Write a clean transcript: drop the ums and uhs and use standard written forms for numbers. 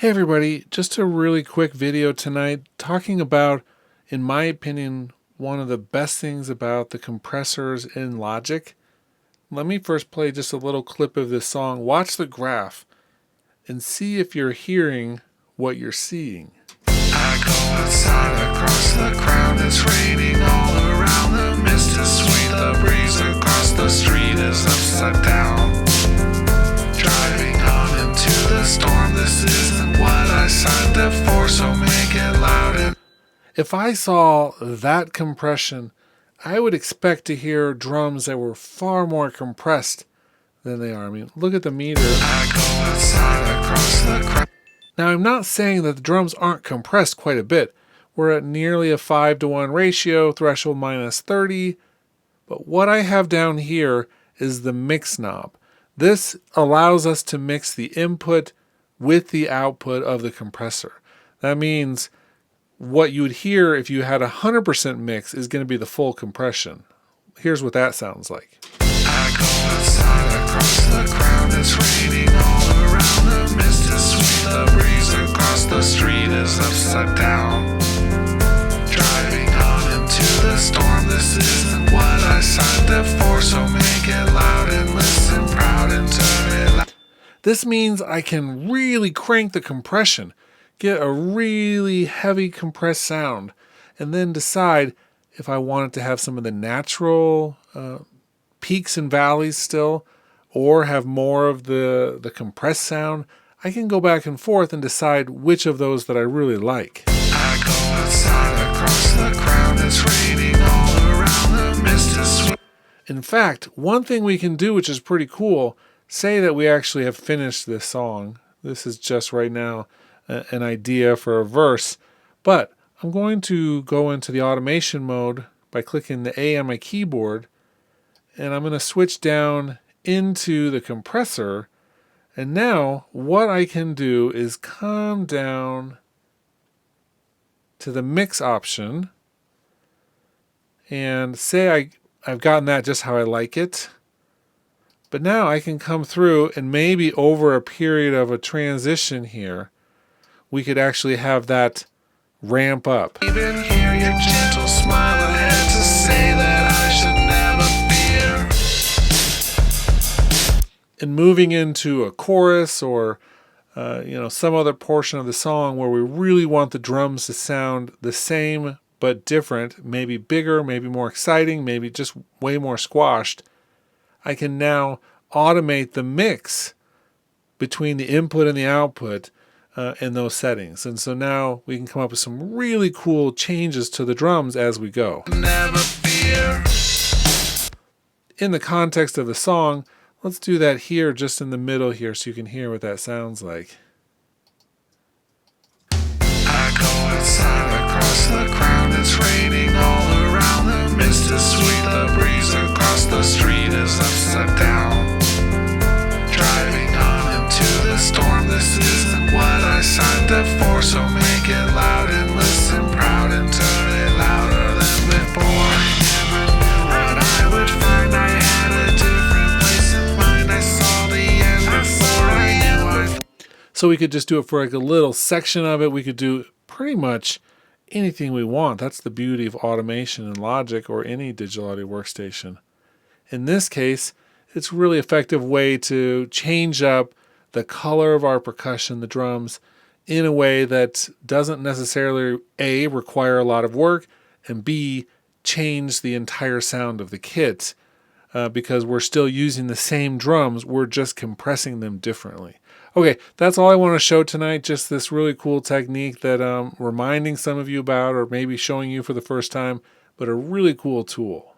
Hey everybody, just a really quick video tonight talking about, in my opinion, one of the best things about the compressors in Logic. Let me first play just a little clip of this song. Watch the graph and see if you're hearing what you're seeing. I go outside across the ground, it's raining all around. The mist is sweet, the breeze across the street is upside down. Driving on into the storm, this isn't what I signed up for, so make it loud. And if I saw that compression, I would expect to hear drums that were far more compressed than they are. I mean, look at the meter. I go outside across the ground. Now, I'm not saying that the drums aren't compressed quite a bit. We're at nearly a 5-to-1 ratio, threshold minus 30. But what I have down here is the mix knob. This allows us to mix the input with the output of the compressor. That means what you would hear if you had 100% mix is going to be the full compression. Here's what that sounds like. I go outside across the ground, it's raining all around. The mist is sweet, the breeze across the street is upside down. Driving on into the storm, this isn't what I signed up for, so make it loud and listen proud and turn it loud. This means I can really crank the compression, get a really heavy compressed sound, and then decide if I want it to have some of the natural peaks and valleys still, or have more of the compressed sound. I can go back and forth and decide which of those that I really like. I go outside across the ground, it's raining all around. The mist is sweet. In fact, one thing we can do, which is pretty cool, say that we actually have finished this song. This is just right now an idea for a verse, but I'm going to go into the automation mode by clicking the A on my keyboard, and I'm going to switch down into the compressor. And now what I can do is come down to the mix option and say I've gotten that just how I like it. But now I can come through and maybe over a period of a transition here, we could actually have that ramp up. Even hear your gentle smile, I had to say that I should never fear. And moving into a chorus or some other portion of the song where we really want the drums to sound the same but different, maybe bigger, maybe more exciting, maybe just way more squashed, I can now automate the mix between the input and the output in those settings. And so now we can come up with some really cool changes to the drums as we go. Never fear. In the context of the song, let's do that here, just in the middle here, so you can hear what that sounds like. I go outside across the ground, it's raining all around. The mist is sweet, the breeze across the street is upside down. Driving on into the storm, this isn't what I signed up for, so make it loud and listen proud and turn it louder than before. I never knew what I would find, I had a different place in mind. I saw the end before I knew it. So we could just do it for like a little section of it. We could do pretty much anything we want. That's the beauty of automation in Logic or any digital audio workstation. In this case, it's a really effective way to change up the color of our percussion, the drums, in a way that doesn't necessarily A, require a lot of work, and B, change the entire sound of the kit because we're still using the same drums, we're just compressing them differently. Okay, that's all I want to show tonight, just this really cool technique that I'm reminding some of you about or maybe showing you for the first time, but a really cool tool.